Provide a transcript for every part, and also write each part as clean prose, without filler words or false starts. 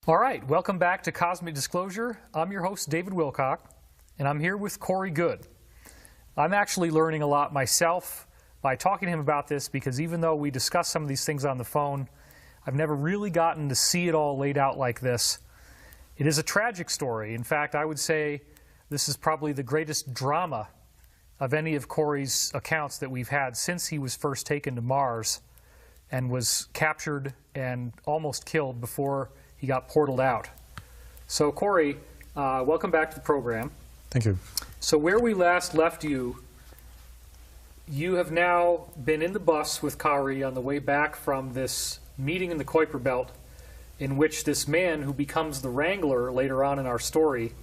All right, welcome back to Cosmic Disclosure. I'm your host, David Wilcock, and I'm here with Corey Goode. I'm actually learning a lot myself by talking to him about this because even though we discuss some of these things on the phone, I've never really gotten to see it all laid out like this. It is a tragic story. In fact, I would say this is probably the greatest drama of any of Corey's accounts that we've had since he was first taken to Mars and was captured and almost killed before he got portaled out. So Corey, welcome back to the program. Thank you. So where we last left you, you have now been in the bus with Kari on the way back from this meeting in the Kuiper Belt in which this man who becomes the Wrangler later on in our story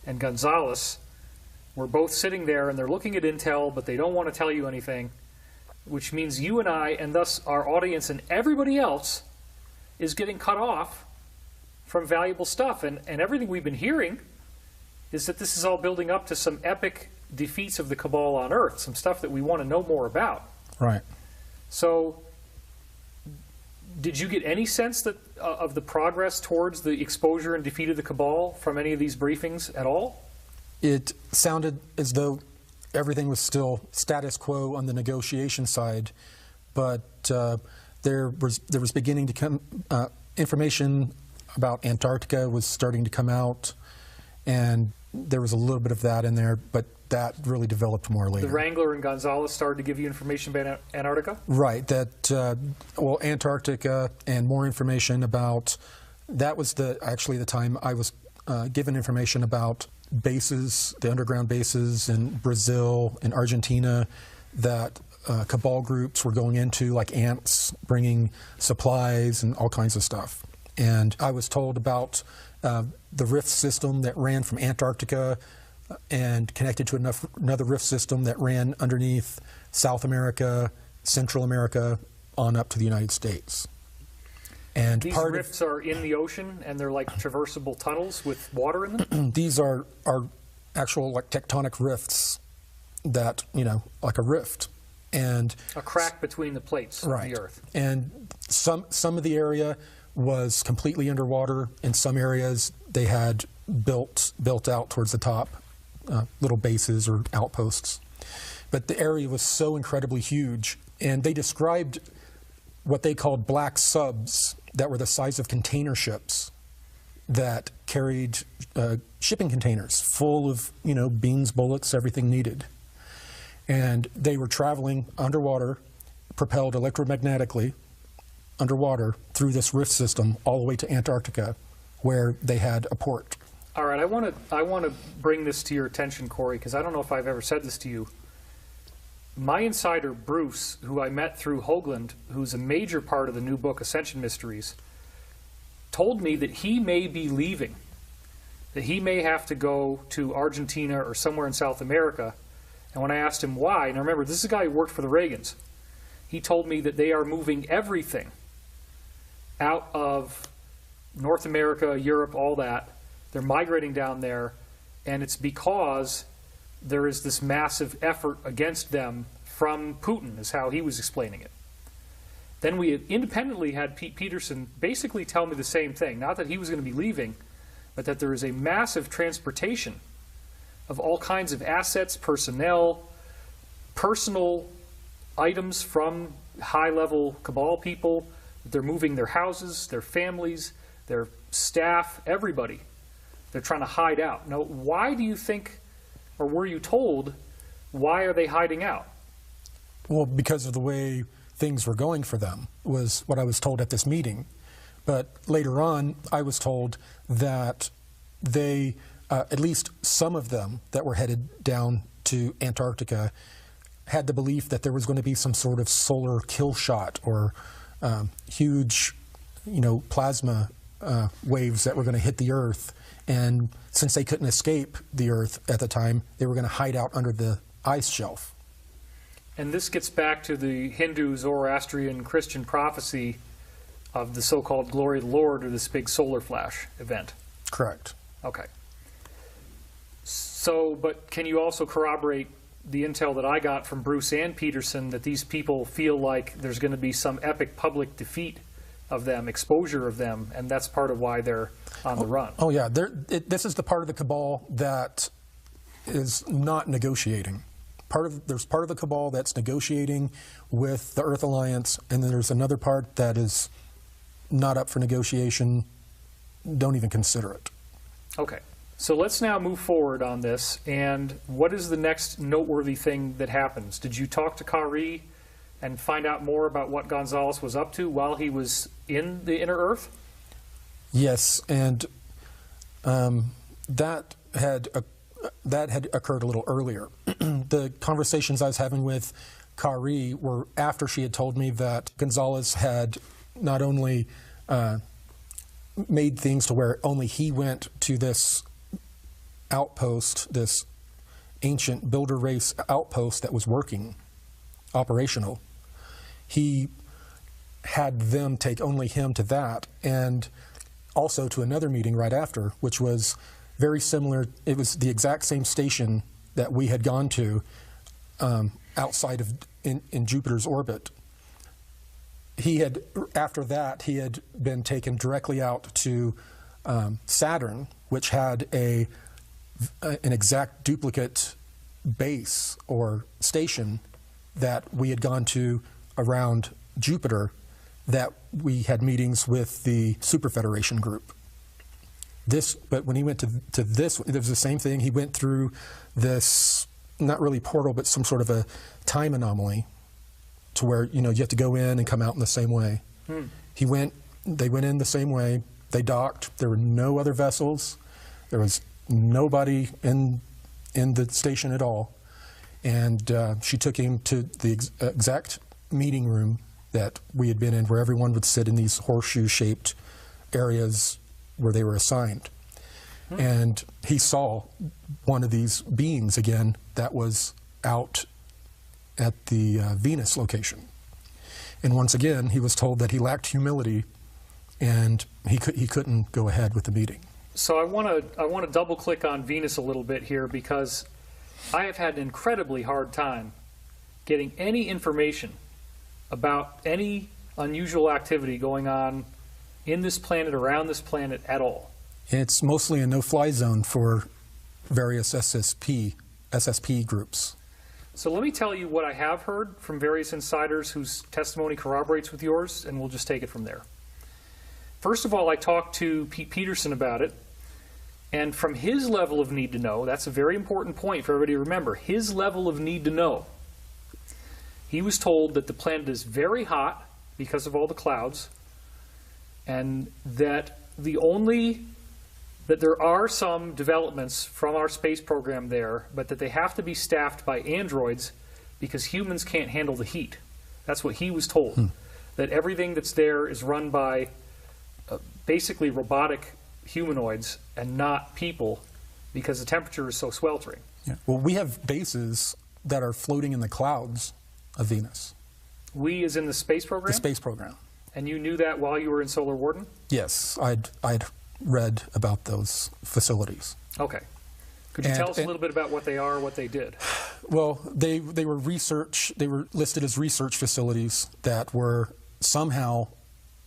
and Gonzalez were both sitting there and they're looking at intel, but they don't want to tell you anything, which means you and I, and thus our audience and everybody else, is getting cut off from valuable stuff. And everything we've been hearing is that this is all building up to some epic defeats of the Cabal on Earth, some stuff that we want to know more about. Right. So did you get any sense that of the progress towards the exposure and defeat of the Cabal from any of these briefings at all? It sounded as though everything was still status quo on the negotiation side, but there was beginning to come information about Antarctica was starting to come out, and there was a little bit of that in there, but that really developed more later. The Wrangler and Gonzalez started to give you information about Antarctica? Right. That well, Antarctica and more information about that was actually the time I was given information about bases, the underground bases in Brazil and Argentina that Cabal groups were going into, like ants, bringing supplies and all kinds of stuff. And I was told about the rift system that ran from Antarctica and connected to another rift system that ran underneath South America, Central America, on up to the United States. And these rifts are in the ocean, and they're like traversable tunnels with water in them? These are actual like tectonic rifts that, you know, like a rift. And a crack between the plates of the Earth. And some of the area was completely underwater. In some areas, they had built out towards the top, little bases or outposts. But the area was so incredibly huge, and they described what they called black subs that were the size of container ships that carried shipping containers full of, you know, beans, bullets, everything needed. And they were traveling underwater, propelled electromagnetically underwater through this rift system all the way to Antarctica, where they had a port. All right, I want to bring this to your attention, Corey, because I don't know if I've ever said this to you. My insider, Bruce, who I met through Hoagland, who's a major part of the new book, Ascension Mysteries, told me that he may be leaving, that he may have to go to Argentina or somewhere in South America. And when I asked him why, and remember, this is a guy who worked for the Reagans, he told me that they are moving everything out of North America, Europe, all that. They're migrating down there, and it's because there is this massive effort against them from Putin, is how he was explaining it. Then we independently had Pete Peterson basically tell me the same thing, not that he was going to be leaving, but that there is a massive transportation of all kinds of assets, personnel, personal items from high-level Cabal people. They're moving their houses, their families, their staff, everybody. They're trying to hide out. Now, why do you think, or were you told, why are they hiding out? Well, because of the way things were going for them, was what I was told at this meeting. But later on, I was told that they, at least some of them that were headed down to Antarctica, had the belief that there was going to be some sort of solar kill shot or huge, you know, plasma waves that were going to hit the Earth. And since they couldn't escape the Earth at the time, they were going to hide out under the ice shelf. And this gets back to the Hindu, Zoroastrian, Christian prophecy of the so-called glory of the Lord, or this big solar flash event. Correct. Okay. So, but can you also corroborate the intel that I got from Bruce and Peterson that these people feel like there's going to be some epic public defeat of them, exposure of them, and that's part of why they're on the run. Oh yeah, this is the part of the cabal that is not negotiating. There's part of the cabal that's negotiating with the Earth Alliance, and then there's another part that is not up for negotiation. Don't even consider it. Okay, so let's now move forward on this. And what is the next noteworthy thing that happens? Did you talk to Kari and find out more about what Gonzalez was up to while he was in the inner Earth? Yes, and that had occurred a little earlier. The conversations I was having with Kari were after she had told me that Gonzalez had not only made things to where only he went to this outpost, this ancient builder race outpost that was working, operational. He had them take only him to that, and also to another meeting right after, which was very similar. It was the exact same station that we had gone to outside of in Jupiter's orbit. After that, he had been taken directly out to Saturn, which had an exact duplicate base or station that we had gone to around Jupiter, that we had meetings with the Super Federation group. But when he went to this, it was the same thing. He went through this, not really portal, but some sort of a time anomaly, to where you have to go in and come out in the same way. They went in the same way. They docked. There were no other vessels. There was nobody in the station at all. And she took him to the exact meeting room that we had been in, where everyone would sit in these horseshoe-shaped areas where they were assigned. And he saw one of these beings again that was out at the Venus location. And once again, he was told that he lacked humility, and he couldn't go ahead with the meeting. So I want to double click on Venus a little bit here, because I have had an incredibly hard time getting any information about any unusual activity going on in this planet, around this planet at all. It's mostly a no-fly zone for various SSP groups. So let me tell you what I have heard from various insiders whose testimony corroborates with yours, and we'll just take it from there. First of all, I talked to Pete Peterson about it, and from his level of need to know, that's a very important point for everybody to remember, his level of need to know, he was told that the planet is very hot because of all the clouds, and that that there are some developments from our space program there, but that they have to be staffed by androids because humans can't handle the heat. That's what he was told. That everything that's there is run by basically robotic humanoids and not people, because the temperature is so sweltering. Yeah. Well, we have bases that are floating in the clouds of Venus. We as in the space program? The space program. And you knew that while you were in Solar Warden? Yes, I'd read about those facilities. Okay. Could you tell us a little bit about what they are, what they did? Well, they were listed as research facilities that were somehow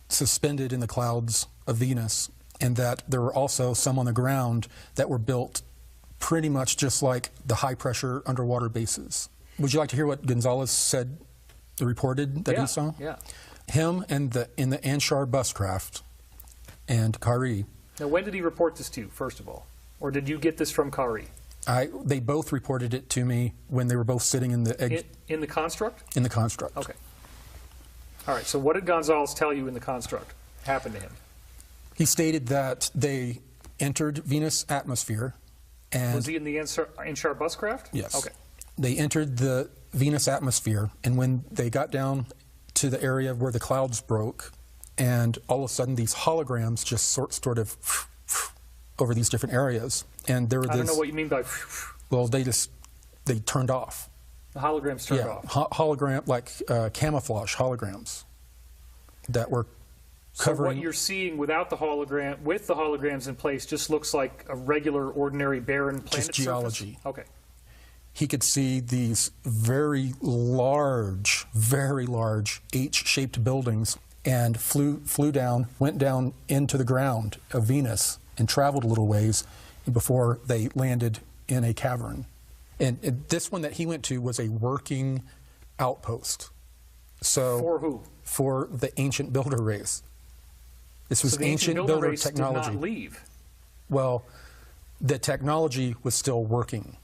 suspended in the clouds of Venus, and that there were also some on the ground that were built pretty much just like the high-pressure underwater bases. Would you like to hear what Gonzalez reported that he saw? Yeah. Him and in the ANSHAR buscraft and Kari. Now, when did he report this to you, first of all? Or did you get this from Kari? They both reported it to me when they were both sitting in the... In the construct? In the construct. Okay. All right, so what did Gonzalez tell you in the construct happened to him? He stated that they entered Venus atmosphere and... Was he in the ANSHAR buscraft? Yes. Okay. They entered the Venus atmosphere, and when they got down to the area where the clouds broke, and all of a sudden these holograms just sort of over these different areas, and there were I don't know what you mean by... Well, they turned off. The holograms turned off. Hologram, like camouflage holograms that were covering... So what you're seeing without the hologram, with the holograms in place, just looks like a regular, ordinary, barren planet just geology. Surface? Okay. He could see these very large H-shaped buildings and flew down, went down into the ground of Venus, and traveled a little ways before they landed in a cavern. And this one that he went to was a working outpost. So For who? For the ancient builder race. This was So the ancient builder race technology. did not leave. Well, the technology was still working.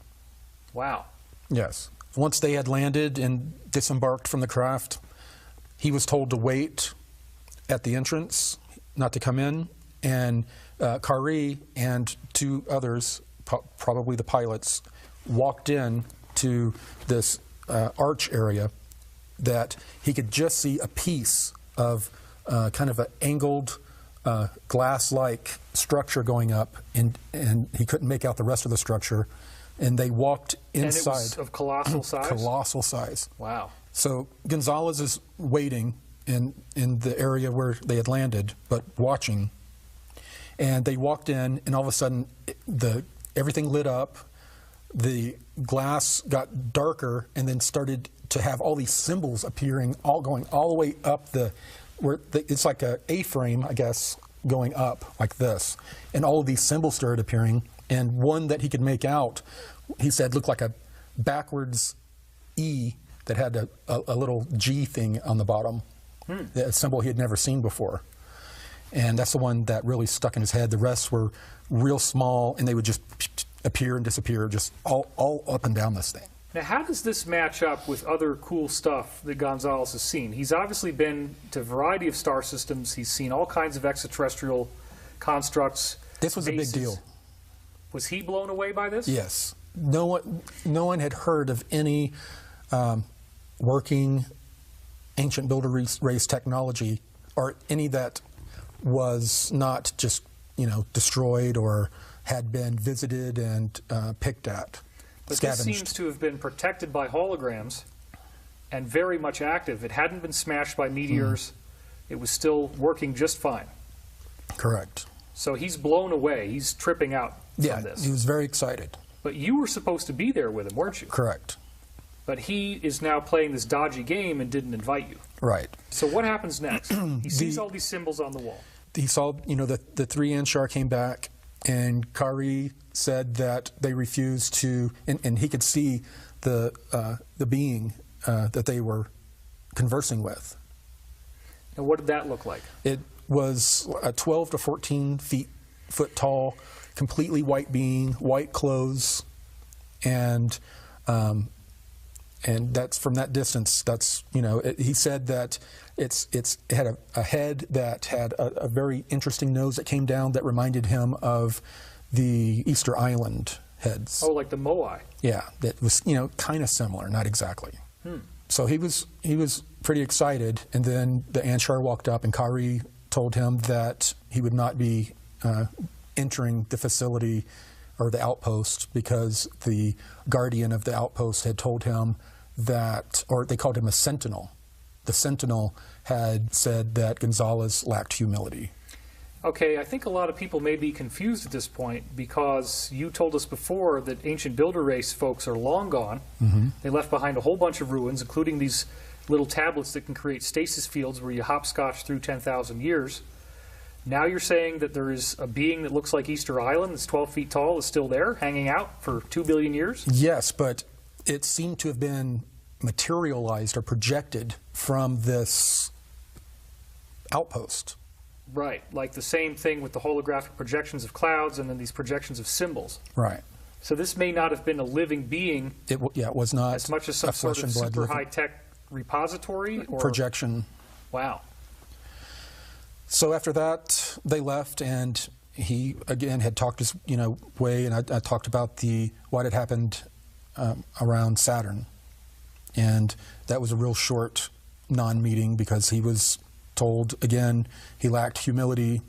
Wow. Yes. Once they had landed and disembarked from the craft, he was told to wait at the entrance, not to come in, and Kari and two others, probably the pilots, walked in to this arch area that he could just see a piece of kind of an angled glass-like structure going up, and he couldn't make out the rest of the structure. And they walked inside. And it was of colossal size? Colossal size. Wow. So Gonzalez is waiting in the area where they had landed, but watching. And they walked in, and all of a sudden, everything lit up. The glass got darker, and then started to have all these symbols appearing, all going all the way up it's like a A-frame, I guess, going up like this. And all of these symbols started appearing. And one that he could make out, he said, looked like a backwards E that had a little G thing on the bottom, a symbol he had never seen before. And that's the one that really stuck in his head. The rest were real small, and they would just appear and disappear, just all up and down this thing. Now, how does this match up with other cool stuff that Gonzalez has seen? He's obviously been to a variety of star systems. He's seen all kinds of extraterrestrial constructs. This was bases. a big deal. Was he blown away by this? Yes. No one had heard of any working ancient builder race technology, or any that was not just destroyed or had been visited and picked at. But Scavenged. this seems to have been protected by holograms and very much active. It hadn't been smashed by meteors. It was still working just fine. Correct. So he's blown away. He's tripping out from this. He was very excited. But you were supposed to be there with him, weren't you? Correct. But he is now playing this dodgy game and didn't invite you. Right. So what happens next? He sees all these symbols on the wall. He saw, the three ANSHAR came back, and Kari said that they refused to, and he could see the being that they were conversing with. And what did that look like? It was a 12 to 14 foot tall, completely white being, white clothes, and that's from that distance. That's he said that it had a head that had a very interesting nose that came down that reminded him of the Easter Island heads. Oh, like the Moai. Yeah, that was kind of similar, not exactly. So he was pretty excited, and then the ANSHAR walked up, and Kari told him that he would not be entering the facility or the outpost because the guardian of the outpost had told him that, or they called him a sentinel. The sentinel had said that Gonzalez lacked humility. Okay, I think a lot of people may be confused at this point because you told us before that ancient builder race folks are long gone. They left behind a whole bunch of ruins, including these little tablets that can create stasis fields where you hopscotch through 10,000 years. Now you're saying that there is a being that looks like Easter Island that's 12 feet tall is still there, hanging out for 2 billion years? Yes, but it seemed to have been materialized or projected from this outpost. Right, like the same thing with the holographic projections of clouds and then these projections of symbols. Right. So this may not have been a living being. It was not as much as some sort of super high-tech repository or projection. Wow. So after that, they left, and he again had talked his way, and I talked about what had happened around Saturn, and that was a real short non-meeting because he was told again he lacked humility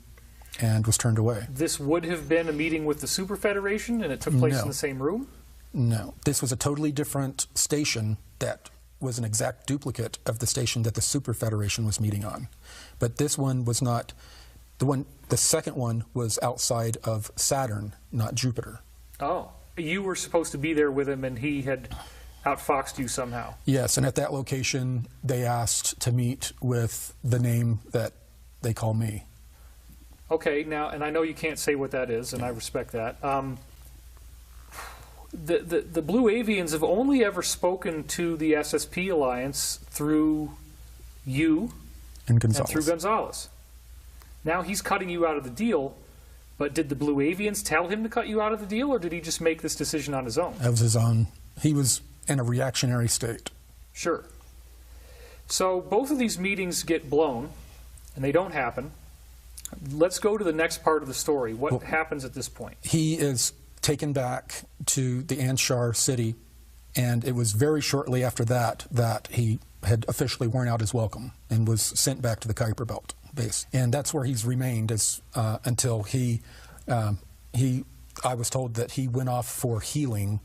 and was turned away. This would have been a meeting with the Super Federation, and it took place in the same room? No, this was a totally different station that was an exact duplicate of the station that the Super Federation was meeting on. But this one was not, the second one was outside of Saturn, not Jupiter. Oh, you were supposed to be there with him, and he had outfoxed you somehow. Yes, and at that location, they asked to meet with the name that they call me. Okay, now, and I know you can't say what that is, and I respect that. The Blue Avians have only ever spoken to the SSP Alliance through you And Gonzalez. and through Gonzalez. Now he's cutting you out of the deal, but did the Blue Avians tell him to cut you out of the deal, or did he just make this decision on his own? That was his own. He was in a reactionary state. Sure. So both of these meetings get blown, and they don't happen. Let's go to the next part of the story. What happens at this point? He is taken back to the ANSHAR city, and it was very shortly after that that he had officially worn out his welcome and was sent back to the Kuiper Belt base. And that's where he's remained until I was told that he went off for healing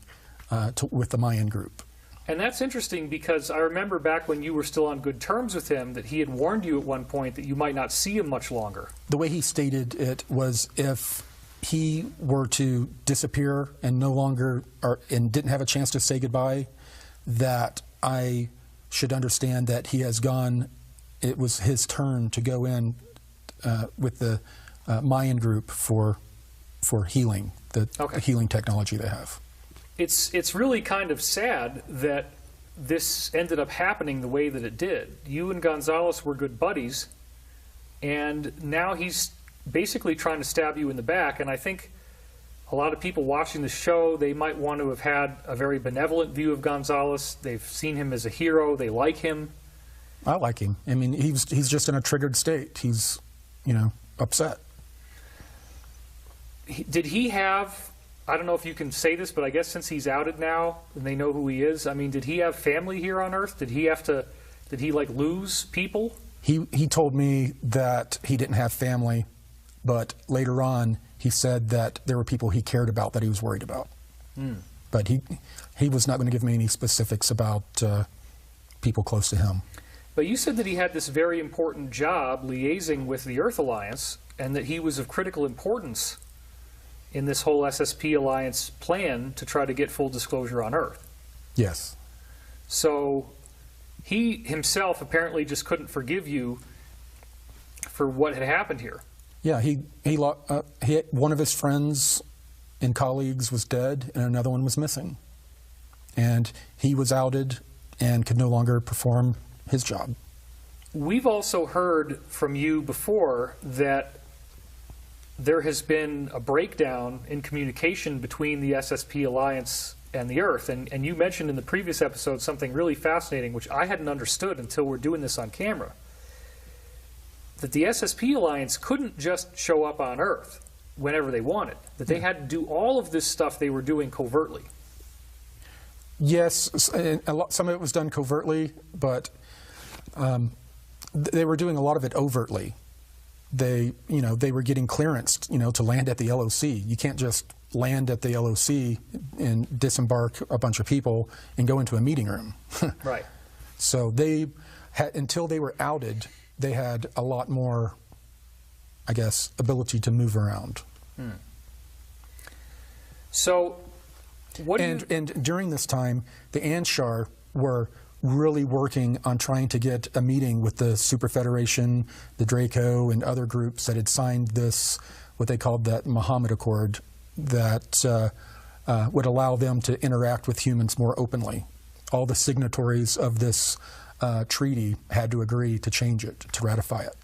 with the Mayan group. And that's interesting because I remember back when you were still on good terms with him that he had warned you at one point that you might not see him much longer. The way he stated it was if he were to disappear and no longer, and didn't have a chance to say goodbye, that I should understand that he has gone, it was his turn to go in with the Mayan group for healing, the healing technology they have. It's really kind of sad that this ended up happening the way that it did. You and Gonzalez were good buddies, and now he's basically trying to stab you in the back. And I think a lot of people watching the show, they might want to have had a very benevolent view of Gonzalez. They've seen him as a hero. They like him. I like him. I mean, he's just in a triggered state. He's, upset. Did he have, I don't know if you can say this, but I guess since he's outed now and they know who he is, I mean, did he have family here on Earth? Did he like lose people? He told me that he didn't have family, but later on he said that there were people he cared about that he was worried about. But he was not going to give me any specifics about people close to him. But you said that he had this very important job liaising with the Earth Alliance and that he was of critical importance in this whole SSP Alliance plan to try to get full disclosure on Earth. Yes. So he himself apparently just couldn't forgive you for what had happened here. Yeah, one of his friends and colleagues was dead and another one was missing. And he was outed and could no longer perform his job. We've also heard from you before that there has been a breakdown in communication between the SSP Alliance and the Earth. And you mentioned in the previous episode something really fascinating, which I hadn't understood until we're doing this on camera. That the SSP Alliance couldn't just show up on Earth whenever they wanted. That they had to do all of this stuff they were doing covertly. Yes, some of it was done covertly, but they were doing a lot of it overtly. They were getting clearance, to land at the LOC. You can't just land at the LOC and disembark a bunch of people and go into a meeting room. Right. So they had, until they were outed, they had a lot more, I guess, ability to move around. So, and during this time, the ANSHAR were really working on trying to get a meeting with the Super Federation, the Draco, and other groups that had signed this, what they called that Muhammad Accord, that would allow them to interact with humans more openly. All the signatories of this treaty had to agree to change it, to ratify it.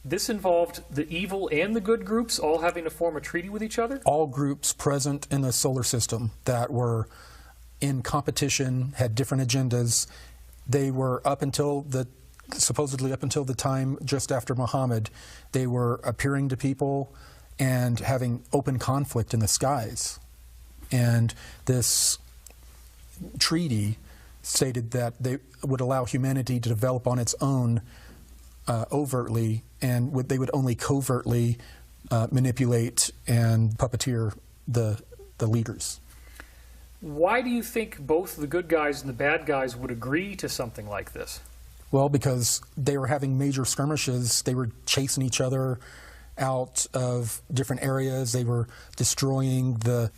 This involved the evil and the good groups all having to form a treaty with each other? All groups present in the solar system that were in competition, had different agendas. They were supposedly up until the time just after Muhammad, they were appearing to people and having open conflict in the skies. And this treaty stated that they would allow humanity to develop on its own overtly, and they would only covertly manipulate and puppeteer the leaders. Why do you think both the good guys and the bad guys would agree to something like this? Well, because they were having major skirmishes. They were chasing each other. out of different areas. They were destroying the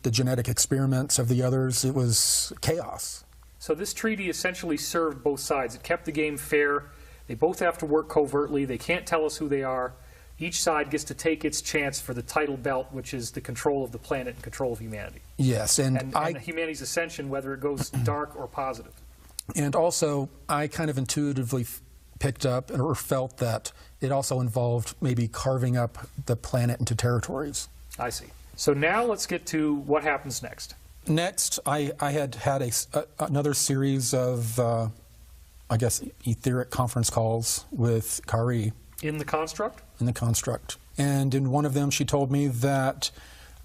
genetic experiments of the others. It was chaos. So this treaty essentially served both sides. It kept the game fair. They both have to work covertly. They can't tell us who they are. Each side gets to take its chance for the tidal belt, which is the control of the planet and control of humanity. Yes, and humanity's ascension, whether it goes dark or positive. And also, I kind of intuitively picked up or felt that it also involved maybe carving up the planet into territories. I see. So now let's get to what happens next. Next, I had another series of, I guess, etheric conference calls with Kari. In the construct? In the construct. And in one of them, she told me that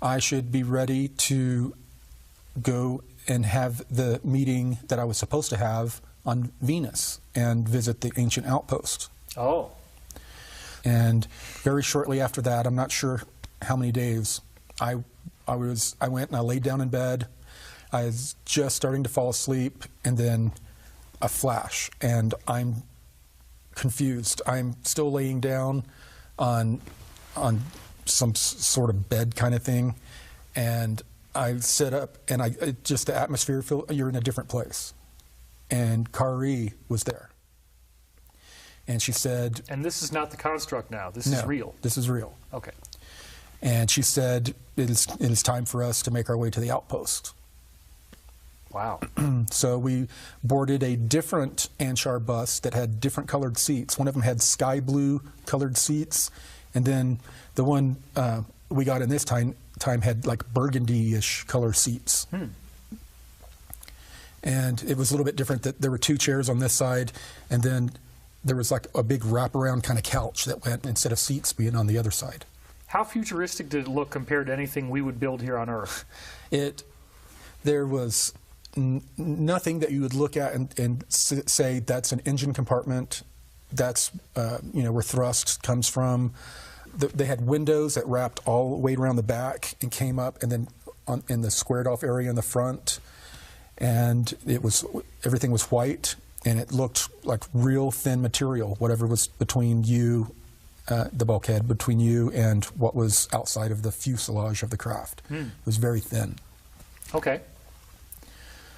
I should be ready to go and have the meeting that I was supposed to have on Venus and visit the ancient outpost. Oh. And very shortly after that, I'm not sure how many days, I went and I laid down in bed. I was just starting to fall asleep, and then a flash, and I'm confused. I'm still laying down on some sort of bed kind of thing, and I sit up, and just the atmosphere, you're in a different place. And Kari was there. And she said... And this is not the construct now. This is real. This is real. Okay. And she said, it is time for us to make our way to the outpost. Wow. So we boarded a different ANSHAR bus that had different colored seats. One of them had sky blue colored seats, and then the one we got in this time had like burgundy-ish color seats. And it was a little bit different. That there were two chairs on this side, and then there was like a big wraparound kind of couch that went instead of seats being on the other side. How futuristic did it look compared to anything we would build here on Earth? There was nothing that you would look at and say that's an engine compartment, that's where thrust comes from. They had windows that wrapped all the way around the back and came up, and then in the squared off area in the front, and everything was white, and it looked like real thin material, whatever was between you, the bulkhead, between you and what was outside of the fuselage of the craft. It was very thin. Okay.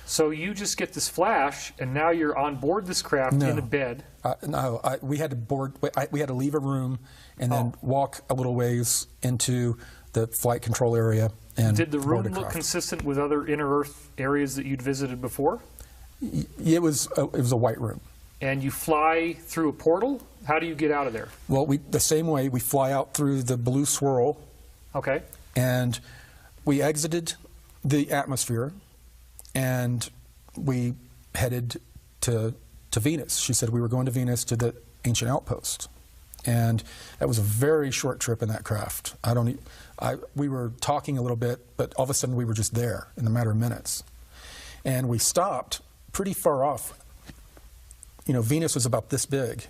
So you just get this flash, and now you're on board this craft in a bed. No, we had to board. We had to leave a room and then walk a little ways into the flight control area. And did the room look consistent with other inner Earth areas that you'd visited before? It was a white room. And you fly through a portal? How do you get out of there? Well, the same way, we fly out through the blue swirl. Okay. And we exited the atmosphere, and we headed to Venus. She said we were going to Venus, to the ancient outpost. And that was a very short trip in that craft. We were talking a little bit, but all of a sudden we were just there in a matter of minutes. And we stopped pretty far off. Venus was about this big.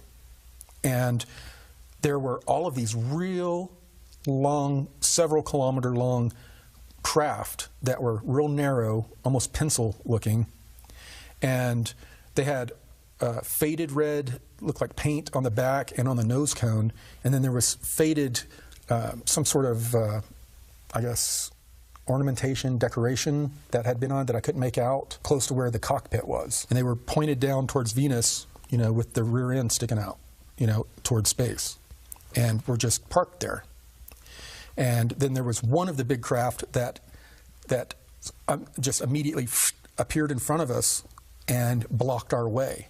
And there were all of these real long, several kilometer long craft that were real narrow, almost pencil looking. And they had faded red, looked like paint on the back and on the nose cone. And then there was faded, some sort of, I guess, ornamentation, decoration that had been on that I couldn't make out, close to where the cockpit was. And they were pointed down towards Venus, with the rear end sticking out, towards space. And we're just parked there. And then there was one of the big craft that just immediately appeared in front of us and blocked our way.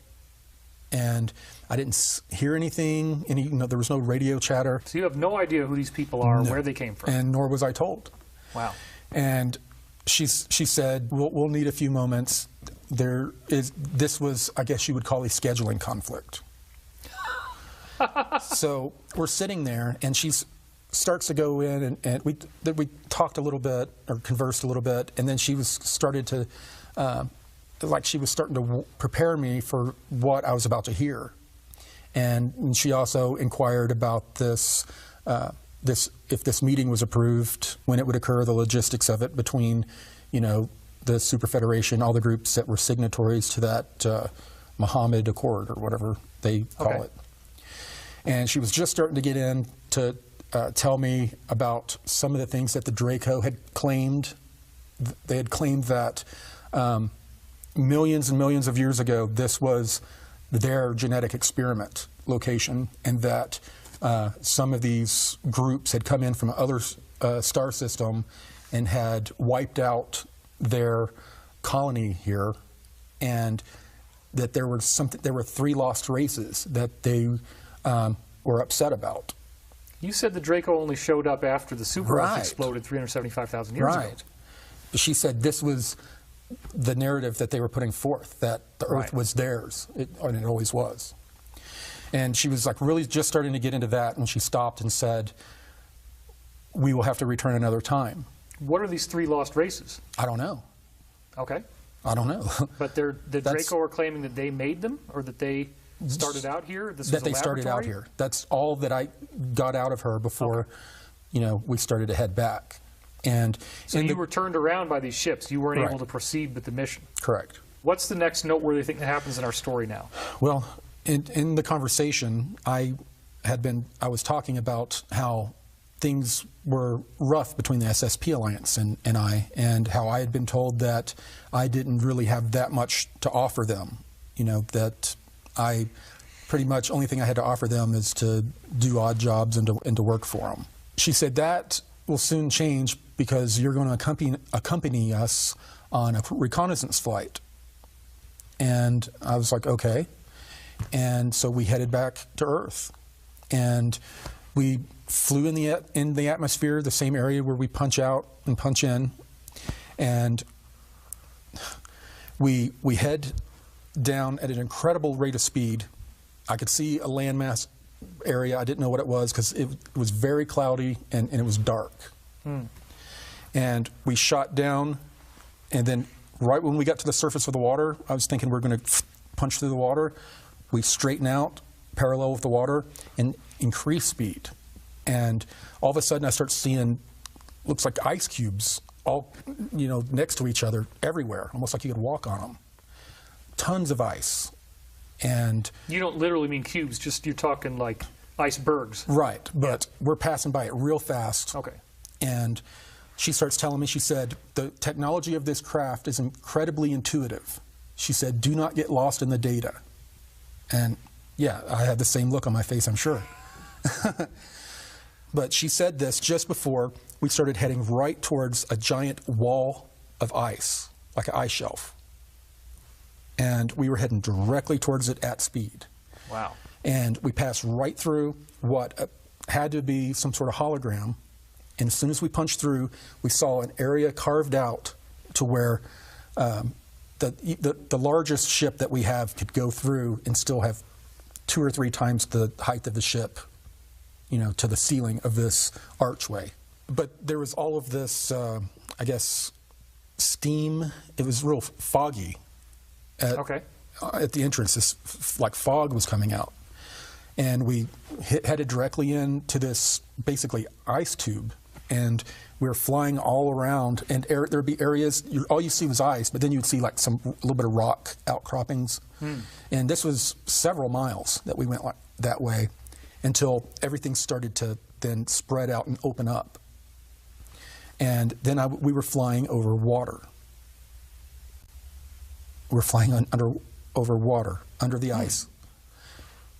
And I didn't hear anything, there was no radio chatter. So you have no idea who these people are, where they came from? And nor was I told. Wow. And she said, we'll need a few moments. This was, I guess you would call a scheduling conflict. So we're sitting there, and she starts to go in, and we talked a little bit, or conversed a little bit, and then she was starting to prepare me for what I was about to hear. And she also inquired about this, if this meeting was approved, when it would occur, the logistics of it between, the Super Federation, all the groups that were signatories to that Mohammed Accord, or whatever they call it. And she was just starting to get in to tell me about some of the things that the Draco had claimed. They had claimed that millions and millions of years ago, this was their genetic experiment location, and that some of these groups had come in from other star system and had wiped out their colony here, and that there were 3 lost races that they were upset about. You said the Draco only showed up after the super Earth exploded 375,000 years ago. She said this was the narrative that they were putting forth, that the Earth was theirs, and it always was. And she was like really just starting to get into that, and she stopped and said, we will have to return another time. What are these 3 lost races? I don't know. Okay. I don't know. But the Draco are claiming that they made them, or that they started out here? That they started out here. That's all that I got out of her before, you know, we started to head back. And so you were turned around by these ships. You weren't able to proceed with the mission. Correct. What's the next noteworthy thing that happens in our story now? Well, in the conversation, I was talking about how things were rough between the SSP Alliance and I, and how I had been told that I didn't really have that much to offer them. You know, that I pretty much only thing I had to offer them is to do odd jobs and to work for them. She said that will soon change because you're going to accompany us on a reconnaissance flight. And I was like, okay. And so we headed back to Earth, and we flew in the atmosphere, the same area where we punch out and punch in, and we head down at an incredible rate of speed. I could see a landmass area. I didn't know what it was because it was very cloudy and it was dark. And we shot down, and then right when we got to the surface of the water, I was thinking we're going to punch through the water. We straighten out parallel with the water and increase speed. And all of a sudden I start seeing, looks like ice cubes all, you know, next to each other everywhere, almost like you could walk on them. Tons of ice. And you don't literally mean cubes, just you're talking like icebergs. Right, but we're passing by it real fast. Okay. And she starts telling me, she said, the technology of this craft is incredibly intuitive. She said, do not get lost in the data. And yeah, I had the same look on my face, I'm sure. But she said this just before we started heading right towards a giant wall of ice, like an ice shelf. And we were heading directly towards it at speed. Wow. And we passed right through what had to be some sort of hologram. And as soon as we punched through, we saw an area carved out to where the largest ship that we have could go through and still have 2 or 3 times the height of the ship, you know, to the ceiling of this archway. But there was all of this, I guess, steam. It was real foggy at the entrance. This like fog was coming out. And we headed directly into this basically ice tube. And we were flying all around, and there would be areas, all you see was ice, but then you'd see like a little bit of rock outcroppings. And this was several miles that we went like that way until everything started to then spread out and open up. And then we were flying over water. We're flying over water, under the ice.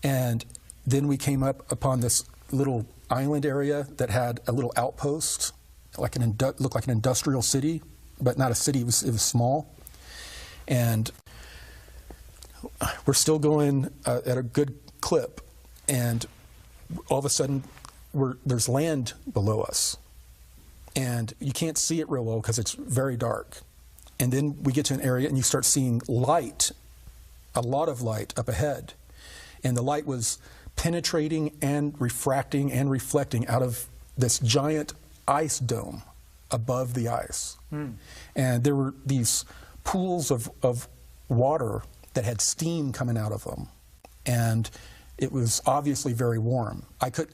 And then we came up upon this little island area that had a little outpost, like looked like an industrial city, but not a city, it was small. And we're still going at a good clip, and all of a sudden there's land below us. And you can't see it real well because it's very dark. And then we get to an area and you start seeing light, a lot of light up ahead. And the light was penetrating and refracting and reflecting out of this giant ice dome above the ice. And there were these pools of water that had steam coming out of them. And it was obviously very warm.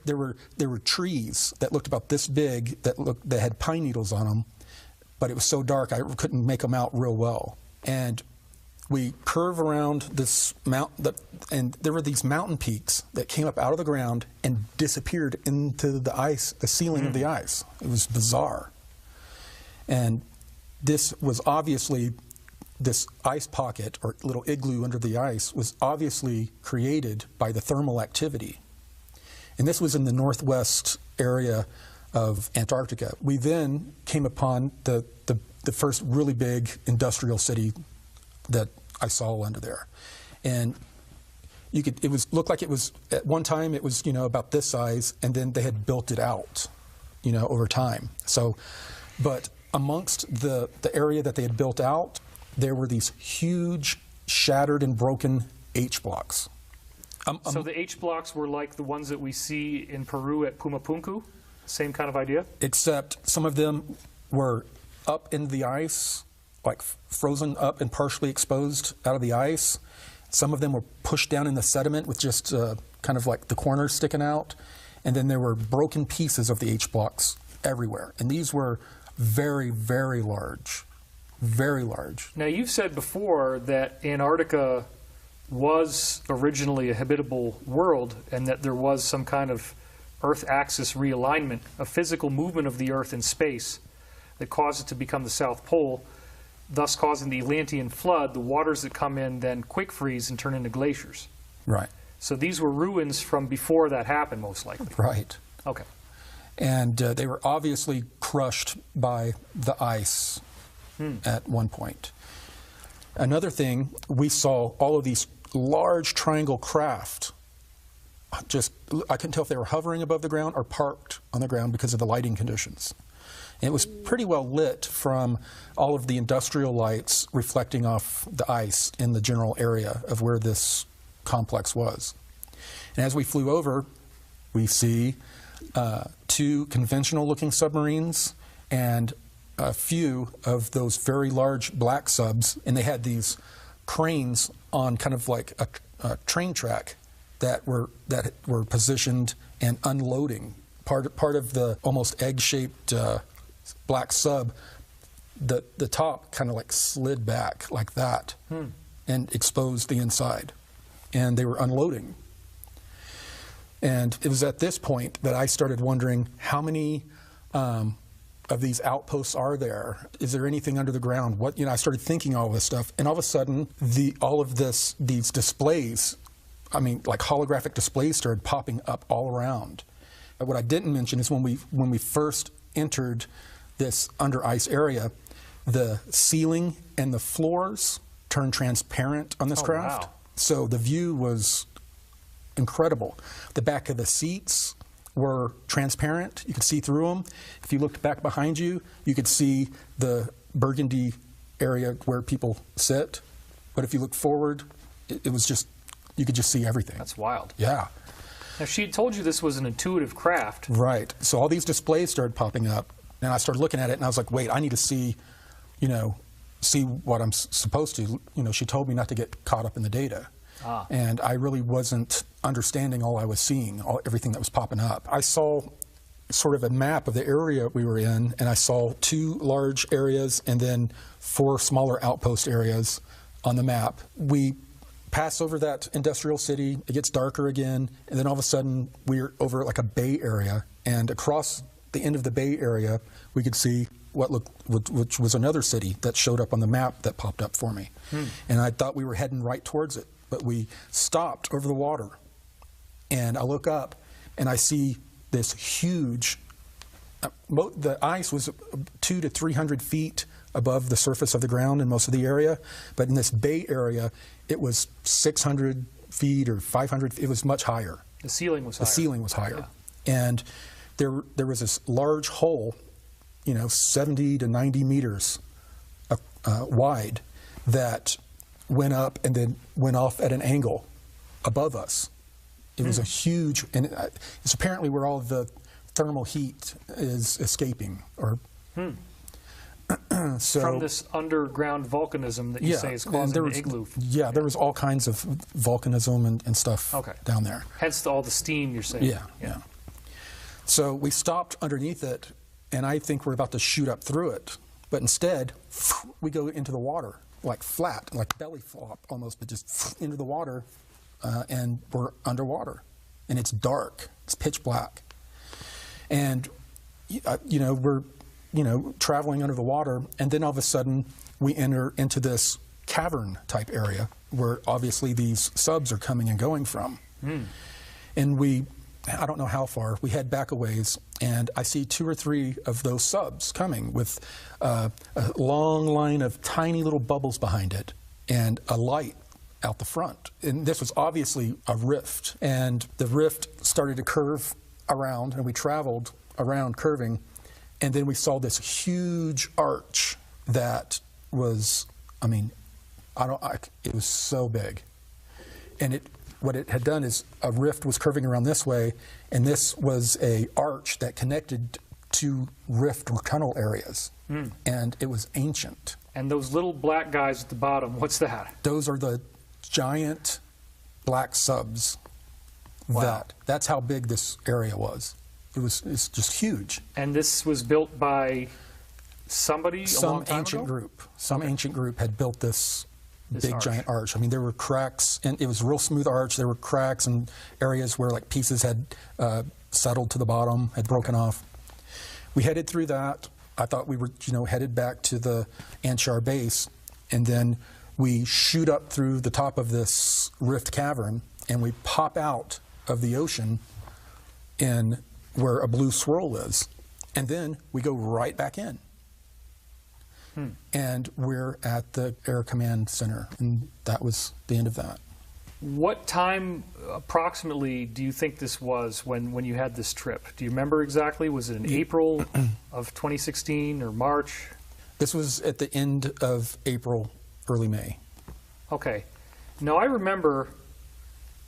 There were trees that looked about this big that had pine needles on them, but it was so dark I couldn't make them out real well. And we curve around this mountain, and there were these mountain peaks that came up out of the ground and disappeared into the ice, the ceiling of the ice. It was bizarre. And this was obviously, this ice pocket, or little igloo under the ice, was obviously created by the thermal activity. And this was in the northwest area of Antarctica. We then came upon the first really big industrial city that I saw under there. And looked like it was, at one time it was, about this size, and then they had built it out, over time. So, but amongst the area that they had built out, there were these huge, shattered and broken H blocks. So the H blocks were like the ones that we see in Peru at Pumapunku? Same kind of idea? Except some of them were up in the ice, like frozen up and partially exposed out of the ice. Some of them were pushed down in the sediment with just kind of like the corners sticking out. And then there were broken pieces of the H blocks everywhere. And these were very, very large. Very large. Now, you've said before that Antarctica was originally a habitable world and that there was some kind of Earth axis realignment, a physical movement of the Earth in space that caused it to become the South Pole, thus causing the Atlantean flood. The waters that come in then quick freeze and turn into glaciers. Right. So these were ruins from before that happened, most likely. Right. Okay. And they were obviously crushed by the ice at one point. Another thing, we saw all of these large triangle craft. I couldn't tell if they were hovering above the ground or parked on the ground because of the lighting conditions. And it was pretty well lit from all of the industrial lights reflecting off the ice in the general area of where this complex was. And as we flew over, we see 2 conventional-looking submarines and a few of those very large black subs, and they had these cranes on kind of like a train track that were positioned and unloading. Part of the almost egg-shaped black sub, the top kind of like slid back like that and exposed the inside, and they were unloading. And it was at this point that I started wondering how many of these outposts are there? Is there anything under the ground? What, I started thinking all this stuff, and all of a sudden, these displays, like holographic displays, started popping up all around. And what I didn't mention is when we first entered this under ice area, the ceiling and the floors turned transparent on this craft. Wow. So the view was incredible. The back of the seats were transparent. You could see through them. If you looked back behind you, you could see the burgundy area where people sit. But if you look forward, it was just, you could just see everything. That's wild. Yeah. Now, she had told you this was an intuitive craft. Right. So all these displays started popping up, and I started looking at it, and I was like, wait, I need to see, see what I'm supposed to. She told me not to get caught up in the data. And I really wasn't understanding all I was seeing, everything that was popping up. I saw sort of a map of the area we were in, and I saw 2 large areas and then 4 smaller outpost areas on the map. We pass over that industrial city, it gets darker again, and then all of a sudden we're over like a bay area, and across the end of the bay area we could see which was another city that showed up on the map that popped up for me. And I thought we were heading right towards it. But we stopped over the water, and I look up, and I see this huge, the ice was 200 to 300 feet above the surface of the ground in most of the area, but in this bay area, it was 600 feet or 500 feet. It was much higher. The ceiling was higher. The ceiling was higher. Yeah. And there was this large hole, 70 to 90 meters wide, that went up and then went off at an angle above us. It was a huge, and it's apparently where all the thermal heat is escaping. So, from this underground volcanism that you say is causing the igloo. Yeah, there was all kinds of volcanism and stuff down there. Hence all the steam you're saying. Yeah. So we stopped underneath it, and I think we're about to shoot up through it. But instead, we go into the water. like flat, like belly flop almost, but just into the water, and we're underwater. And it's dark. It's pitch black. And, we're, traveling under the water, and then all of a sudden we enter into this cavern-type area where obviously these subs are coming and going from. And I don't know how far, we head back a ways, and I see 2 or 3 of those subs coming with a long line of tiny little bubbles behind it and a light out the front. And this was obviously a rift, and the rift started to curve around, and we traveled around curving, and then we saw this huge arch that was, it was so big. And what it had done is a rift was curving around this way, and this was a arch that connected to rift or tunnel areas. And it was ancient. And those little black guys at the bottom, what's that? Those are the giant black subs. Wow. That's how big this area was. It's just huge. And this was built by somebody a long time ancient ago? group. Some ancient group had built this big arch. giant arch. There were cracks, and it was a real smooth arch. There were cracks and areas where like pieces had settled to the bottom, had broken off. We headed through that. I thought we were, headed back to the ANSHAR base, and then we shoot up through the top of this rift cavern, and we pop out of the ocean in where a blue swirl is, and then we go right back in. And we're at the Air Command Center, and that was the end of that. What time approximately do you think this was when you had this trip? Do you remember exactly? Was it in April of 2016 or March? This was at the end of April, early May. Okay. Now I remember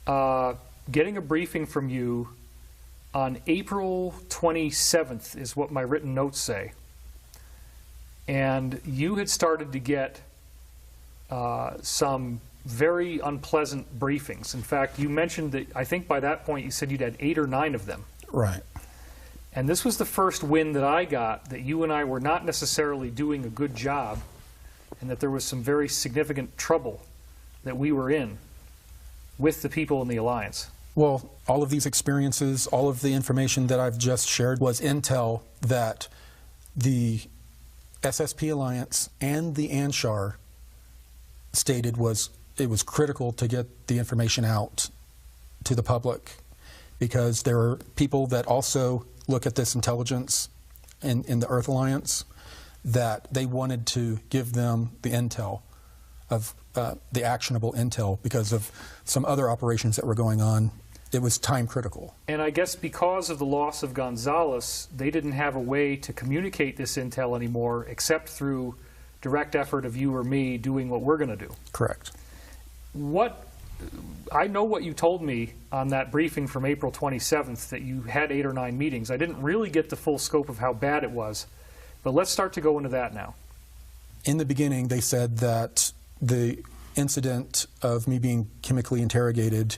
getting a briefing from you on April 27th is what my written notes say. And you had started to get some very unpleasant briefings. In fact, you mentioned that, I think by that point you said you'd had 8 or 9 of them. Right. And this was the first wind that I got that you and I were not necessarily doing a good job, and that there was some very significant trouble that we were in with the people in the Alliance. Well, all of these experiences, all of the information that I've just shared was intel that the SSP Alliance and the ANSHAR stated it was critical to get the information out to the public, because there are people that also look at this intelligence in the Earth Alliance, that they wanted to give them the intel of the actionable intel because of some other operations that were going on. It was time critical. And I guess because of the loss of Gonzalez, they didn't have a way to communicate this intel anymore except through direct effort of you or me doing what we're going to do. Correct. I know what you told me on that briefing from April 27th, that you had 8 or 9 meetings. I didn't really get the full scope of how bad it was, but let's start to go into that now. In the beginning, they said that the incident of me being chemically interrogated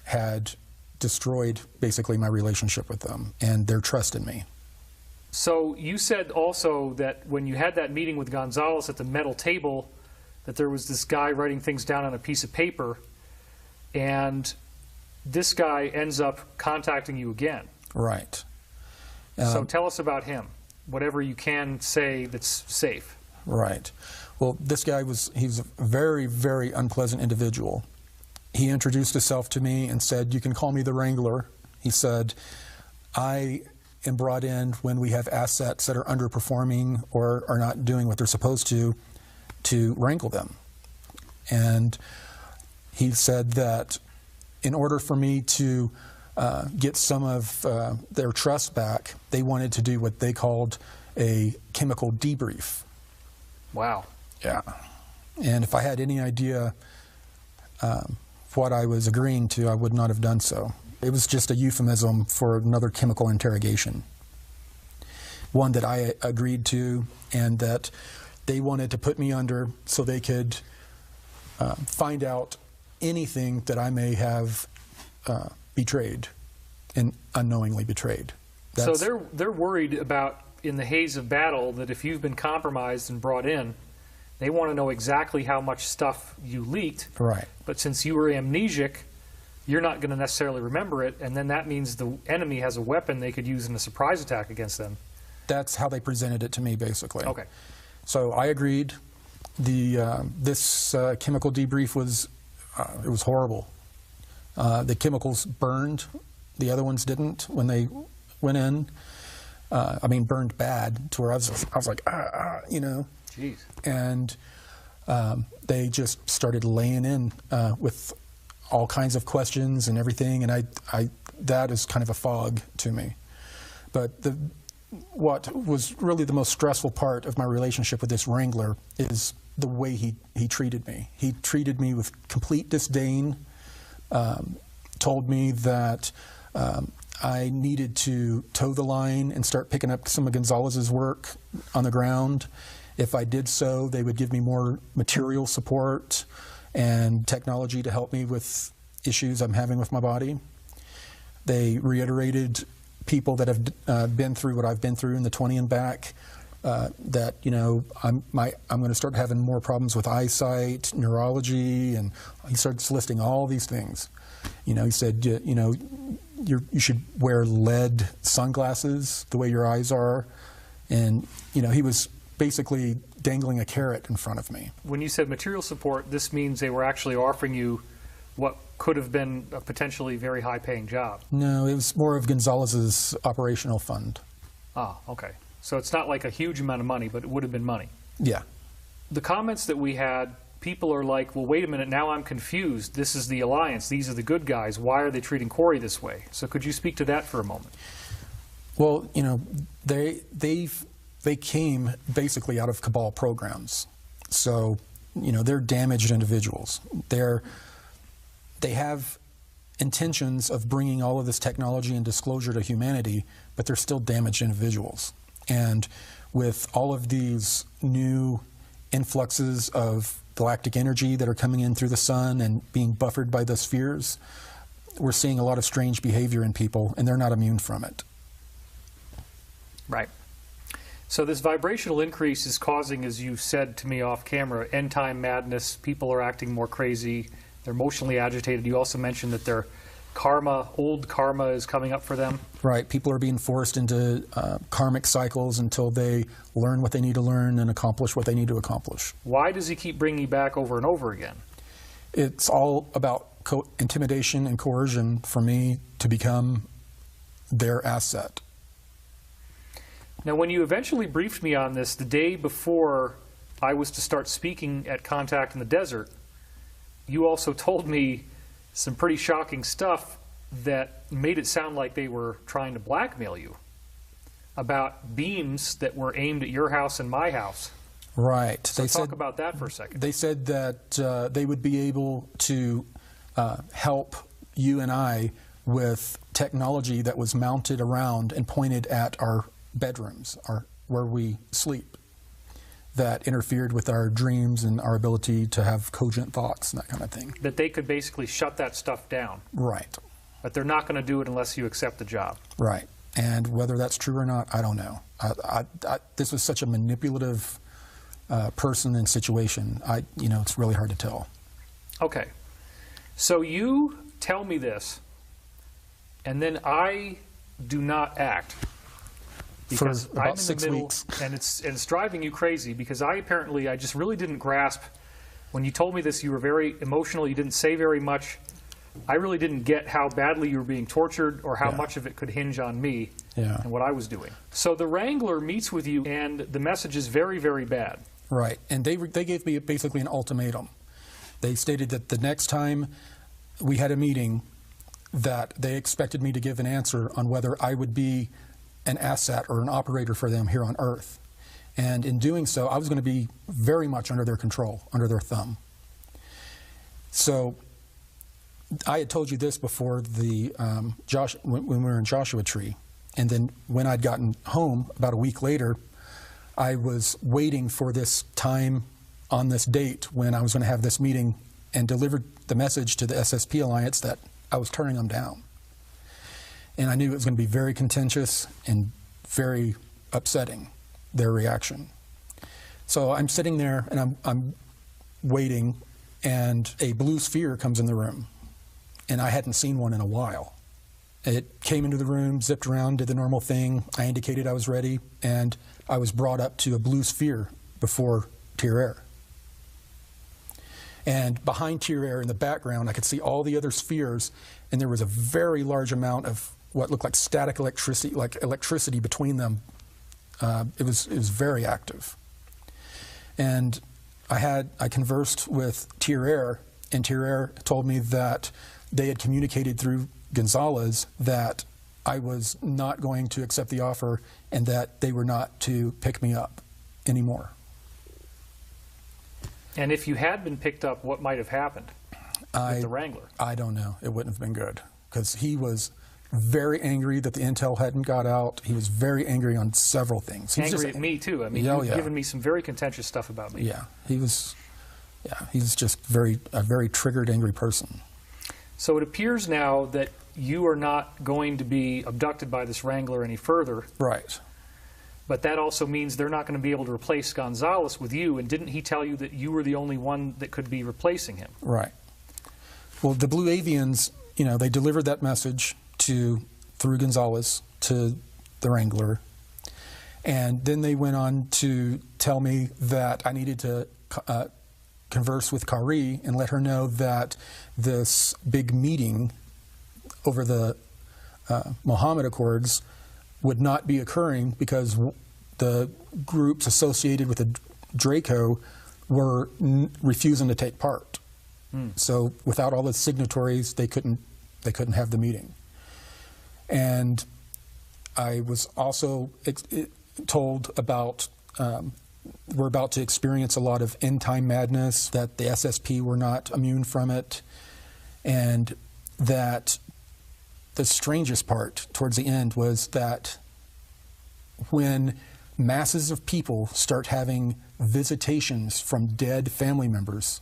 had destroyed basically my relationship with them and their trust in me. So you said also that when you had that meeting with Gonzalez at the metal table, that there was this guy writing things down on a piece of paper, and this guy ends up contacting you again. Right. So tell us about him, whatever you can say that's safe. Right. Well, this guy he's a very, very unpleasant individual. He introduced himself to me and said, "You can call me the Wrangler." He said, "I am brought in when we have assets that are underperforming or are not doing what they're supposed to wrangle them." And he said that in order for me to get some of their trust back, they wanted to do what they called a chemical debrief. Wow. Yeah. And if I had any idea what I was agreeing to, I would not have done so. It was just a euphemism for another chemical interrogation. One that I agreed to, and that they wanted to put me under so they could find out anything that I may have betrayed and unknowingly betrayed. So they're worried about, in the haze of battle, that if you've been compromised and brought in, They want to know exactly how much stuff you leaked. Right. But since you were amnesic, you're not going to necessarily remember it, and then that means the enemy has a weapon they could use in a surprise attack against them. That's how they presented it to me, basically. Okay. So I agreed. This chemical debrief was it was horrible. The chemicals burned. The other ones didn't when they went in. I mean, burned bad to where I was like, you know. Jeez. And they just started laying in with all kinds of questions and everything, and that is kind of a fog to me. But what was really the most stressful part of my relationship with this wrangler is the way he treated me. He treated me with complete disdain, told me that I needed to toe the line and start picking up some of Gonzalez's work on the ground. If I did so, they would give me more material support and technology to help me with issues I'm having with my body. They reiterated people that have been through what I've been through in the 20 and back, that, you know, I'm going to start having more problems with eyesight, neurology, and he starts listing all these things. You know, he said, you know, you should wear lead sunglasses the way your eyes are, and, you know, he was basically dangling a carrot in front of me. When you said material support, this means they were actually offering you what could have been a potentially very high-paying job. No, it was more of Gonzalez's operational fund. Ah, okay. So it's not like a huge amount of money, but it would have been money. Yeah. The comments that we had, people are like, well, wait a minute, now I'm confused. This is the Alliance. These are the good guys. Why are they treating Corey this way? So could you speak to that for a moment? Well, you know, they came basically out of cabal programs. So, you know, they're damaged individuals. They have intentions of bringing all of this technology and disclosure to humanity, but they're still damaged individuals. And with all of these new influxes of galactic energy that are coming in through the sun and being buffered by the spheres, we're seeing a lot of strange behavior in people, and they're not immune from it. Right. So this vibrational increase is causing, as you said to me off camera, end-time madness. People are acting more crazy. They're emotionally agitated. You also mentioned that their karma, old karma, is coming up for them. Right. People are being forced into karmic cycles until they learn what they need to learn and accomplish what they need to accomplish. Why does he keep bringing you back over and over again? It's all about intimidation and coercion for me to become their asset. Now, when you eventually briefed me on this the day before I was to start speaking at Contact in the Desert, you also told me some pretty shocking stuff that made it sound like they were trying to blackmail you about beams that were aimed at your house and my house. Right. So talk about that for a second. They said that they would be able to help you and I with technology that was mounted around and pointed at our bedrooms, where we sleep, that interfered with our dreams and our ability to have cogent thoughts and that kind of thing. That they could basically shut that stuff down. Right. But they're not going to do it unless you accept the job. Right. And whether that's true or not, I don't know. This was such a manipulative person and situation. You know, it's really hard to tell. Okay. So you tell me this, and then I do not act. Because for about I'm in 6 the middle, weeks. and it's driving you crazy, because I just really didn't grasp. When you told me this, you were very emotional, you didn't say very much. I really didn't get how badly you were being tortured or how much of it could hinge on me and what I was doing. So the Wrangler meets with you, and the message is very, very bad. Right, and they gave me basically an ultimatum. They stated that the next time we had a meeting, that they expected me to give an answer on whether I would be an asset or an operator for them here on Earth. And in doing so, I was going to be very much under their control, under their thumb. So I had told you this before when we were in Joshua Tree. And then when I'd gotten home, about a week later, I was waiting for this time on this date when I was going to have this meeting and delivered the message to the SSP Alliance that I was turning them down. And I knew it was going to be very contentious and very upsetting, their reaction. So I'm sitting there and I'm waiting, and a blue sphere comes in the room, and I hadn't seen one in a while. It came into the room, zipped around, did the normal thing. I indicated I was ready, and I was brought up to a blue sphere before tier air. And behind tier air in the background, I could see all the other spheres, and there was a very large amount of what looked like static electricity, like electricity between them. It was very active. And I conversed with tier air, and tier air told me that they had communicated through Gonzalez that I was not going to accept the offer and that they were not to pick me up anymore. And if you had been picked up, what might have happened with the Wrangler? I don't know. It wouldn't have been good, because he was very angry that the intel hadn't got out. He was very angry on several things. He was angry at me too. I mean, you've given me some very contentious stuff about me. Yeah, he's just a very triggered, angry person. So it appears now that you are not going to be abducted by this Wrangler any further. Right. But that also means they're not going to be able to replace Gonzalez with you, and didn't he tell you that you were the only one that could be replacing him? Right. Well, the Blue Avians, they delivered that message through Gonzalez to the Wrangler, and then they went on to tell me that I needed to converse with Kari and let her know that this big meeting over the Mohammed Accords would not be occurring because the groups associated with the Draco were refusing to take part. So without all the signatories, they couldn't have the meeting. And I was also told about we're about to experience a lot of end-time madness, that the SSP were not immune from it, and that the strangest part towards the end was that when masses of people start having visitations from dead family members,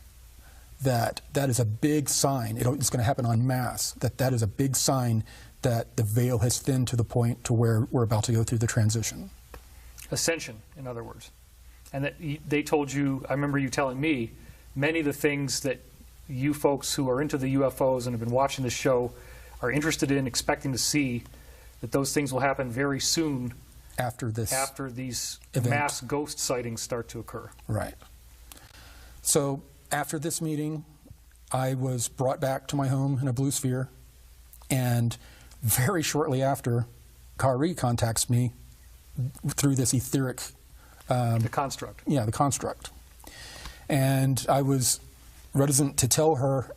that is a big sign. It's going to happen en masse. That is a big sign that the veil has thinned to the point to where we're about to go through the transition. Ascension, in other words. And that they told you, I remember you telling me, many of the things that you folks who are into the UFOs and have been watching this show are interested in, expecting to see, that those things will happen very soon after these event. Mass ghost sightings start to occur. Right. So after this meeting, I was brought back to my home in a blue sphere, and very shortly after, Kari contacts me through this etheric... the construct. Yeah, the construct. And I was reticent to tell her,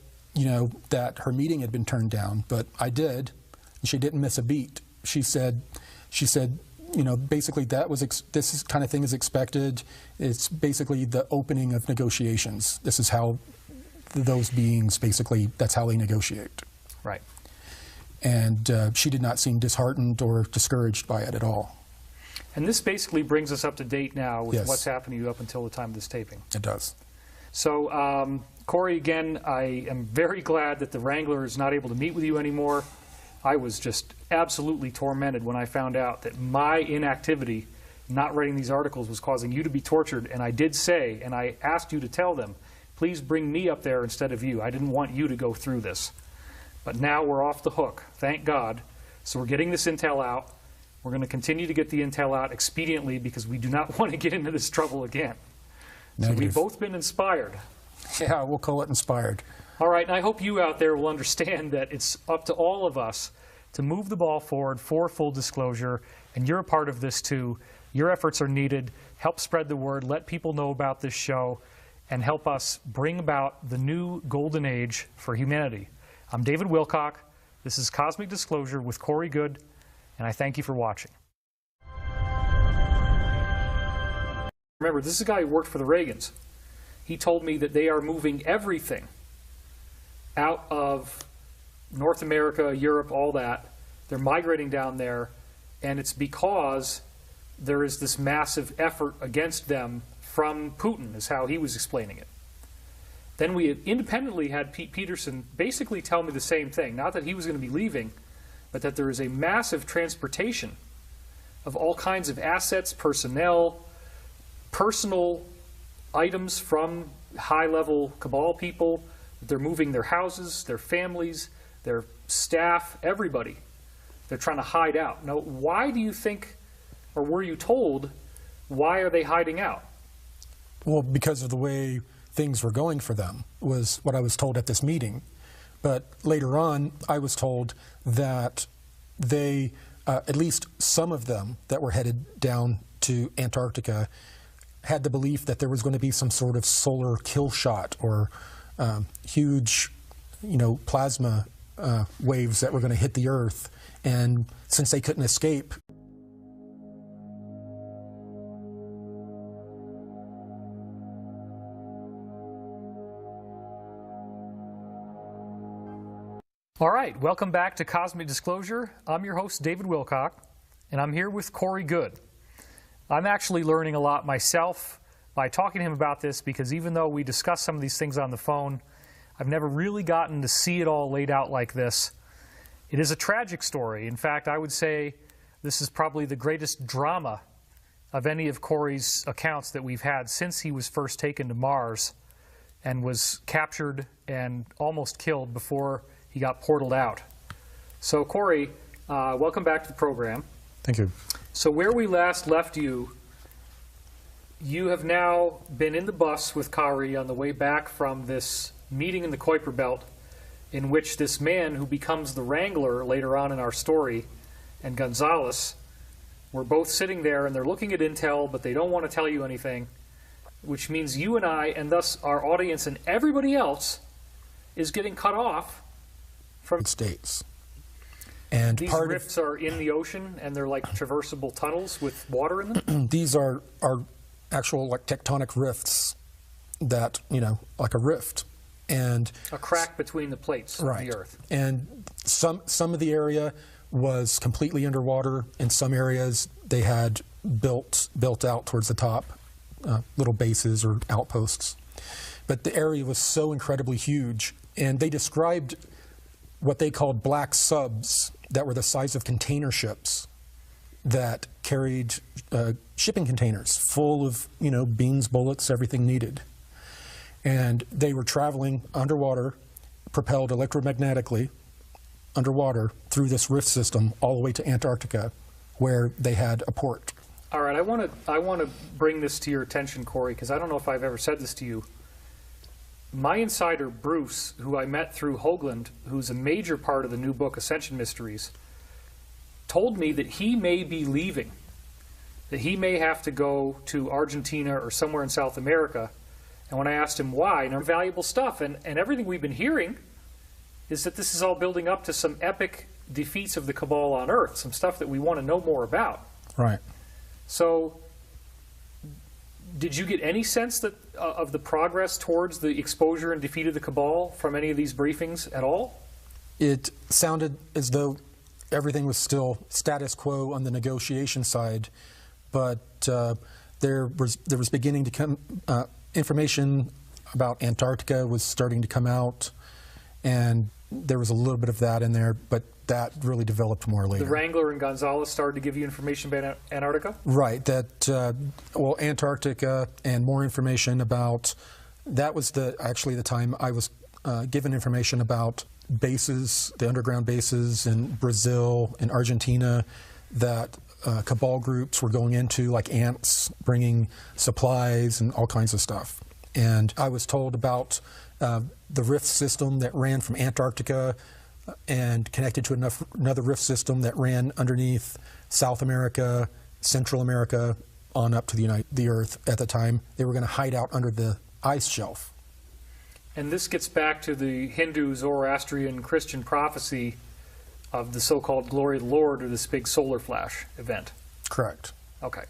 that her meeting had been turned down, but I did, and she didn't miss a beat. She said, basically this kind of thing is expected. It's basically the opening of negotiations. This is how those beings, basically, that's how they negotiate. Right. And she did not seem disheartened or discouraged by it at all. And this basically brings us up to date now with Yes. what's happened to you up until the time of this taping. It does. So, Corey, again, I am very glad that the Wrangler is not able to meet with you anymore. I was just absolutely tormented when I found out that my inactivity, not writing these articles, was causing you to be tortured. And I did say, and I asked you to tell them, please bring me up there instead of you. I didn't want you to go through this. But now we're off the hook, thank God. So we're getting this intel out. We're going to continue to get the intel out expediently because we do not want to get into this trouble again. Negative. So we've both been inspired. Yeah, we'll call it inspired. All right, and I hope you out there will understand that it's up to all of us to move the ball forward for full disclosure, and you're a part of this too. Your efforts are needed. Help spread the word, let people know about this show, and help us bring about the new golden age for humanity. I'm David Wilcock. This is Cosmic Disclosure with Corey Goode, and I thank you for watching. Remember, this is a guy who worked for the Reagans. He told me that they are moving everything out of North America, Europe, all that. They're migrating down there, and it's because there is this massive effort against them from Putin, is how he was explaining it. Then we independently had Pete Peterson basically tell me the same thing. Not that he was going to be leaving, but that there is a massive transportation of all kinds of assets, personnel, personal items from high-level cabal people. They're moving their houses, their families, their staff, everybody. They're trying to hide out. Now, why do you think, or were you told, why are they hiding out? Well, because of the way things were going for them, was what I was told at this meeting. But later on, I was told that they, at least some of them that were headed down to Antarctica, had the belief that there was going to be some sort of solar kill shot or huge, plasma waves that were going to hit the Earth. And since they couldn't escape, All right, welcome back to Cosmic Disclosure. I'm your host, David Wilcock, and I'm here with Corey Goode. I'm actually learning a lot myself by talking to him about this, because even though we discuss some of these things on the phone, I've never really gotten to see it all laid out like this. It is a tragic story. In fact, I would say this is probably the greatest drama of any of Corey's accounts that we've had since he was first taken to Mars and was captured and almost killed before he got portaled out. So Corey, welcome back to the program. Thank you. So where we last left you, you have now been in the bus with Kari on the way back from this meeting in the Kuiper Belt, in which this man who becomes the Wrangler later on in our story, and Gonzalez, were both sitting there and they're looking at intel, but they don't want to tell you anything, which means you and I, and thus our audience and everybody else, is getting cut off from States. And these rifts are in the ocean, and they're like traversable tunnels with water in them? These are actual like tectonic rifts that, like a rift. And a crack between the plates of the Earth. And some of the area was completely underwater. In some areas, they had built out towards the top, little bases or outposts. But the area was so incredibly huge, and they described what they called black subs that were the size of container ships that carried shipping containers full of, beans, bullets, everything needed. And they were traveling underwater, propelled electromagnetically underwater through this rift system all the way to Antarctica, where they had a port. All right, I want to bring this to your attention, Corey, because I don't know if I've ever said this to you. My insider, Bruce, who I met through Hoagland, who's a major part of the new book, Ascension Mysteries, told me that he may be leaving, that he may have to go to Argentina or somewhere in South America. And when I asked him why, and valuable stuff, and everything we've been hearing is that this is all building up to some epic defeats of the Cabal on Earth, some stuff that we want to know more about. Right. So did you get any sense that of the progress towards the exposure and defeat of the Cabal from any of these briefings at all? It sounded as though everything was still status quo on the negotiation side, but there was beginning to come information about Antarctica was starting to come out, and there was a little bit of that in there, but that really developed more later. The Wrangler and Gonzalez started to give you information about Antarctica? Right, well, Antarctica and more information about, that was actually the time I was given information about bases, the underground bases in Brazil and Argentina that Cabal groups were going into, like ants, bringing supplies and all kinds of stuff. And I was told about the rift system that ran from Antarctica and connected to another rift system that ran underneath South America, Central America, on up to the Earth. At the time, they were going to hide out under the ice shelf. And this gets back to the Hindu, Zoroastrian, Christian prophecy of the so-called glory of the Lord, or this big solar flash event. Correct. Okay.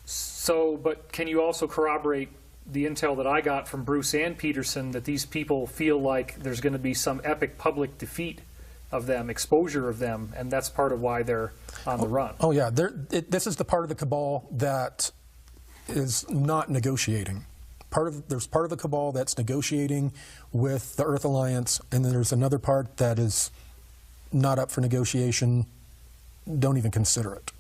So, but can you also corroborate the intel that I got from Bruce and Peterson that these people feel like there's going to be some epic public defeat of them, exposure of them, and that's part of why they're on the run? Oh, yeah. This is the part of the Cabal that is not negotiating. There's part of the Cabal that's negotiating with the Earth Alliance, and then there's another part that is not up for negotiation. Don't even consider it.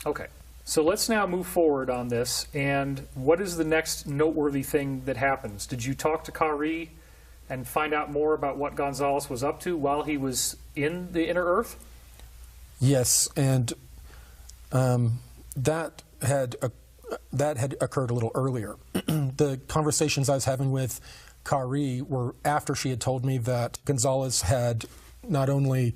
Okay. So let's now move forward on this. And what is the next noteworthy thing that happens? Did you talk to Kari and find out more about what Gonzalez was up to while he was in the inner Earth? Yes, and that had occurred a little earlier. The conversations I was having with Kari were after she had told me that Gonzalez had not only